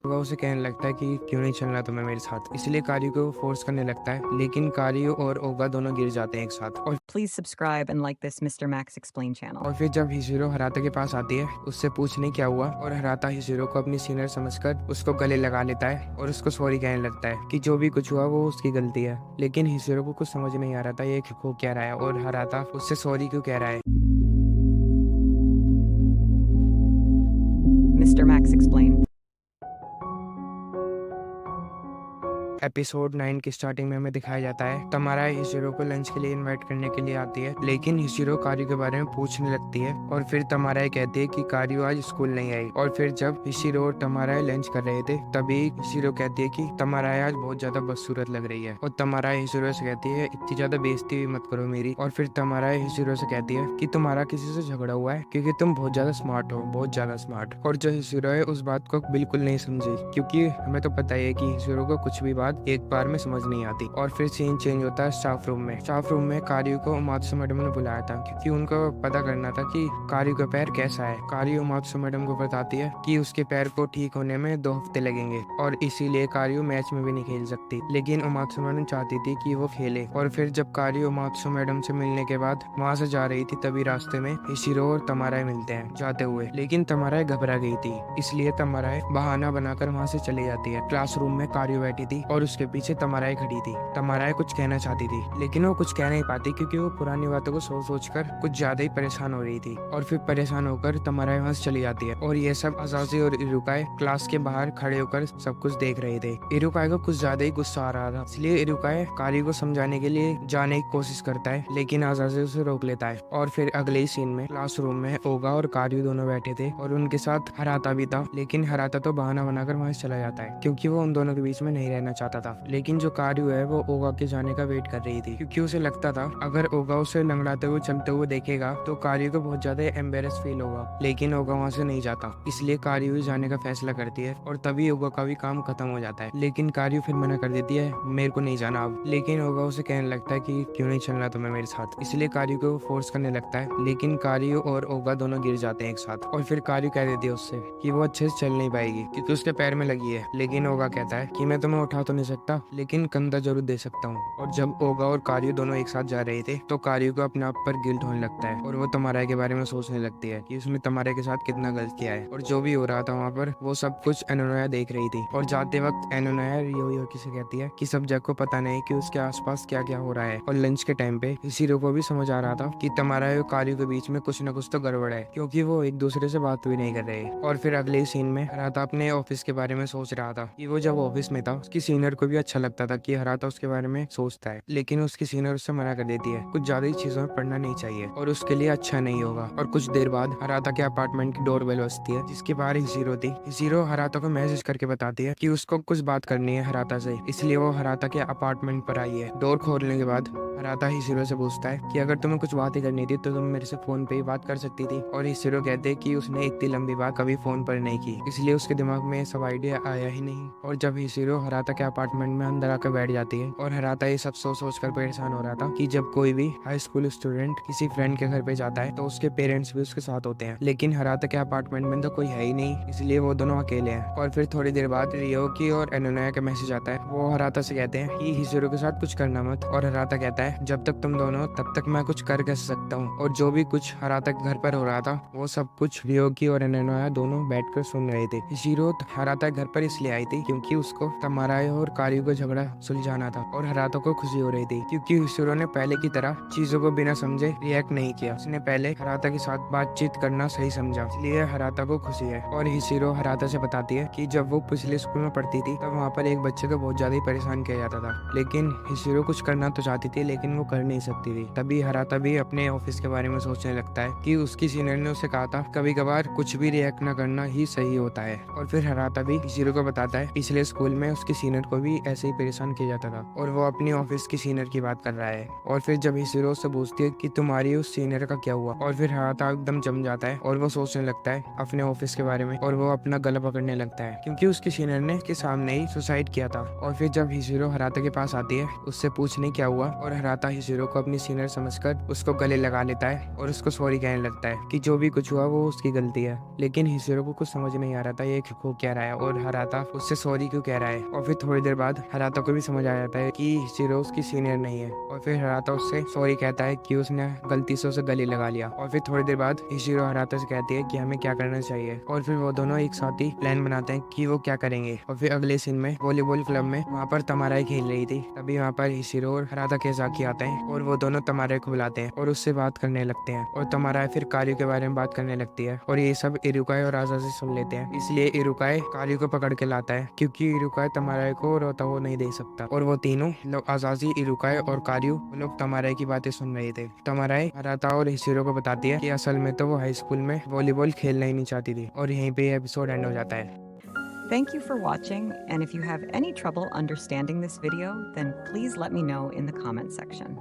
वह उसे कहने लगता है कि क्यों नहीं चलना तुम्हें मेरे साथ। इसलिए कारियो को फोर्स करने लगता है, लेकिन कारियो और ओगा दोनों गिर जाते हैं एक साथ। Please subscribe and like this Mr. Max Explain channel. और फिर जब हिशिरो हराता के पास आती है उससे पूछने क्या हुआ, और हराता हिशिरो को अपनी सीनियर समझकर उसको गले लगा लेता है और उसको सॉरी कहने लगता है कि जो भी कुछ हुआ वो उसकी गलती है। लेकिन हिशिरो को कुछ समझ नहीं आ रहा था ये हो क्या रहा है और हराता उससे सॉरी क्यों कह रहा है। Mr. Max Explain. एपिसोड 9 की स्टार्टिंग में हमें दिखाया जाता है तमारा हिशिरो को लंच के लिए इनवाइट करने के लिए आती है, लेकिन हिशिरो कारियो के बारे में पूछने लगती है और फिर तमारा कहती है कि कारियो आज स्कूल नहीं आई। और फिर जब हिशिरो और तमारा लंच कर रहे थे तभी हिशिरो कहती है कि तमारा आज बहुत ज्यादा बदसूरत लग रही है, और तमारा हिशिरो से कहती है इतनी ज्यादा बेइज्जती भी मत करो मेरी। और फिर तमारा हिशिरो से कहती है कि तुम्हारा किसी से झगड़ा हुआ है क्योंकि तुम बहुत ज्यादा स्मार्ट हो, बहुत ज्यादा स्मार्ट। और जो हिशिरो है उस बात को बिल्कुल नहीं समझी, क्योंकि हमें तो पता ही है कि हिशिरो को कुछ भी बात एक बार में समझ नहीं आती। और फिर सीन चेंज होता है स्टाफ रूम में। स्टाफ रूम में कारियो को मात्सु मैडम ने बुलाया था क्योंकि उनको पता करना था कि कारियो का पैर कैसा है। कारियो मात्सु मैडम को बताती है कि उसके पैर को ठीक होने में 2 हफ्ते लगेंगे और इसीलिए कारियो मैच में भी नहीं खेल सकती, लेकिन उमात्सु मैडम चाहती थी कि वो खेले। और फिर जब कारियो उमात्सु मैडम से मिलने के बाद वहाँ से जा रही थी तभी रास्ते में हिशिरो और तमाराए मिलते हैं जाते हुए, लेकिन तमाराए घबरा गई थी, इसलिए तमाराए बहाना बनाकर वहाँ से चली जाती है। क्लासरूम में कारियो बैठी थी और उसके पीछे तमाराए खड़ी थी। तमाराए कुछ कहना चाहती थी लेकिन वो कुछ कह नहीं पाती क्योंकि वो पुरानी बातों को सोच सोच कर कुछ ज्यादा ही परेशान हो रही थी। और फिर परेशान होकर तमाराए वहाँ से चली जाती है और ये सब अजाजी और इरुकाई क्लास के बाहर खड़े होकर सब कुछ देख रहे थे। इरुकाई को कुछ ज्यादा ही गुस्सा आ रहा था, इसलिए इरुकाई कारियो को समझाने के लिए जाने की कोशिश करता है, लेकिन अजाजी उसे रोक लेता है। और फिर अगले ही सीन में क्लासरूम में ओगा और कारियो दोनों बैठे थे और उनके साथ हराता भी था, लेकिन हराता तो बहाना बनाकर वहाँ से चला जाता है क्योंकि वो उन दोनों के बीच में नहीं रहना चाहता था। लेकिन जो कारियो है वो ओगा के जाने का वेट कर रही थी क्योंकि उसे लगता था अगर ओगा उसे लंगड़ाते हुए चलते हुए देखेगा तो कारियो को बहुत ज्यादा एम्बेरस फील होगा। लेकिन ओगा वहाँ से नहीं जाता, इसलिए कारियो जाने का फैसला करती है और तभी ओगा का भी काम खत्म हो जाता है। लेकिन कारियो फिर मना कर देती है मेरे को नहीं जाना अब, लेकिन ओगा उसे कहने लगता है कि क्यों नहीं चलना तुम्हें मेरे साथ। इसलिए कारियो को फोर्स करने लगता है, लेकिन कारियो और ओगा दोनों गिर जाते हैं एक साथ। और फिर कारियो कह देती है उससे कि वो अच्छे से चल नहीं पाएगी क्योंकि उसके पैर में लगी है। लेकिन ओगा कहता है कि मैं तुम्हें उठा तो नहीं सकता लेकिन कंधा जरूर दे सकता हूँ। और जब ओगा और कारियो दोनों एक साथ जा रहे थे तो कारियो को अपने आप पर गिल्ट होने लगता है और वो तमाराए के बारे में सोचने लगती है कि उसने तमाराए के साथ कितना गलत किया है। और जो भी हो रहा था वहाँ पर वो सब कुछ एनोनाया देख रही थी। और जाते वक्त एनोनाया रियोयोकी से कहती है कि सब जग को पता नहीं कि उसके आसपास क्या क्या हो रहा है। और लंच के टाइम पे हिशिरो को भी समझ आ रहा था कि तमाराए और कारियो के बीच में कुछ न कुछ तो गड़बड़ है क्योंकि वो एक दूसरे से बात भी नहीं कर रहे। और फिर अगले सीन में हराता अपने ऑफिस के बारे में सोच रहा था कि वो जब ऑफिस में था उसकी सीनियर को भी अच्छा लगता था कि हराता उसके बारे में सोचता है, लेकिन उसकी सीनियर उससे मना कर देती है कुछ ज्यादा ही चीजों में पढ़ना नहीं चाहिए और उसके लिए अच्छा नहीं होगा। और कुछ देर बाद हराता के अपार्टमेंट की डोरबेल बजती है जिसके बाहर हिशिरो थी। हिशिरो हराता को मैसेज करके बताती है कि उसको कुछ बात करनी है हराता से, इसलिए वो हराता के अपार्टमेंट पर आई है। डोर खोलने के बाद हराता हिशिरो से पूछता है कि अगर तुम्हें कुछ बातें करनी थी तो तुम मेरे से फोन पे ही बात कर सकती थी। और हिशिरो कहते हैं कि उसने इतनी लंबी बात कभी फोन पर नहीं की, इसलिए उसके दिमाग में सब आइडिया आया ही नहीं। और जब हिशिरो हराता के अपार्टमेंट में अंदर आकर बैठ जाती है और हराता ये सब सोच सोच कर परेशान हो रहा था कि जब कोई भी हाई स्कूल स्टूडेंट किसी फ्रेंड के घर पे जाता है तो उसके पेरेंट्स भी उसके साथ होते हैं, लेकिन हराता के अपार्टमेंट में तो कोई है ही नहीं, इसलिए वो दोनों अकेले हैं। और फिर थोड़ी देर बाद रियोकी और एनोनाया का मैसेज आता है। वो हराता से कहते हैं कि हिशिरो के साथ कुछ करना मत, और हराता कहता है जब तक तुम दोनों तब तक मैं कुछ कर कैसे सकता हूँ। और जो भी कुछ हराता के घर पर हो रहा था वो सब कुछ रियोकी और एनोनाया दोनों बैठकर सुन रहे थे। हिशिरो हराता घर पर इसलिए आई थी क्योंकि उसको तमाराए और कारियो का झगड़ा सुलझाना था और हराता को खुशी हो रही थी क्योंकि हिशिरो ने पहले की तरह चीजों को बिना समझे रिएक्ट नहीं किया। उसने पहले हराता के साथ बातचीत करना सही समझा, इसलिए हराता को खुशी है। और हिशिरो हराता से बताती है कि जब वो पिछले स्कूल में पढ़ती थी तब वहाँ पर एक बच्चे को बहुत ज्यादा ही परेशान किया जाता था, लेकिन हिशिरो कुछ करना तो चाहती थी लेकिन वो कर नहीं सकती थी। तभी हराता भी अपने ऑफिस के बारे में सोचने लगता है कि उसकी सीनियर ने उसे कहा था कभी कभार कुछ भी रिएक्ट न करना ही सही होता है। और फिर हराता भी हिशिरो को बताता है पिछले स्कूल में उसकी सीनियर को को भी ऐसे ही परेशान किया जाता था और वो अपनी ऑफिस की सीनियर की बात कर रहा है। और फिर जब हिशिरो से पूछती है कि तुम्हारी उस सीनियर का क्या हुआ, और फिर हाराता एकदम जम जाता है और वो सोचने लगता है अपने ऑफिस के बारे में और वो अपना गला पकड़ने लगता है क्योंकि उसकी सीनियर ने उसके सामने ही सुसाइड किया था। और फिर जब हिशिरो हराता के पास आती है उससे पूछने क्या हुआ, और हराता हिशिरो को अपनी सीनियर समझकर उसको गले लगा लेता है और उसको सॉरी कहने लगता है कि जो भी कुछ हुआ वो उसकी गलती है। लेकिन हिशिरो को कुछ समझ नहीं आ रहा था ये क्यों कह रहा है और हराता उससे सॉरी क्यों कह रहा है। और फिर थोड़ी देर बाद हराता को भी समझ आ जाता है कि हिशिरो उसकी सीनियर नहीं है, और फिर हराता उससे सॉरी कहता है कि उसने गलती से उसे गले लगा लिया। और फिर थोड़ी देर बाद हिशिरो हराता से कहती है कि हमें क्या करना चाहिए, और फिर वो दोनों एक साथ ही प्लान बनाते हैं कि वो क्या करेंगे। और फिर अगले सीन में वॉलीबॉल क्लब में वहाँ पर तमाराई खेल रही थी, तभी वहाँ पर हिशिरो और हराता केजाकी आते हैं और वो दोनों तमाराई को बुलाते हैं और उससे बात करने लगते हैं। और तमाराई फिर कार्यो के बारे में बात करने लगती है और ये सब इरुकाई और आजाजी सुन लेते हैं। इसलिए इरुकाई कार्यो को पकड़ के लाता है क्योंकि इरुकाई तमाराई को रोता हुआ नहीं देख सकता। और वो तीनों लोग आजाजी, इरुकाई और कार्यो, वो लोग तमाराई की बातें सुन रहे थे। तमाराई हराता और हिशिरो को बताती है कि असल में तो वो हाई स्कूल में वॉलीबॉल खेलना ही नहीं चाहती थी। और यहीं पे एपिसोड एंड हो जाता है। Thank you for watching, and if you have any trouble understanding this video, then please let me know in the comment section.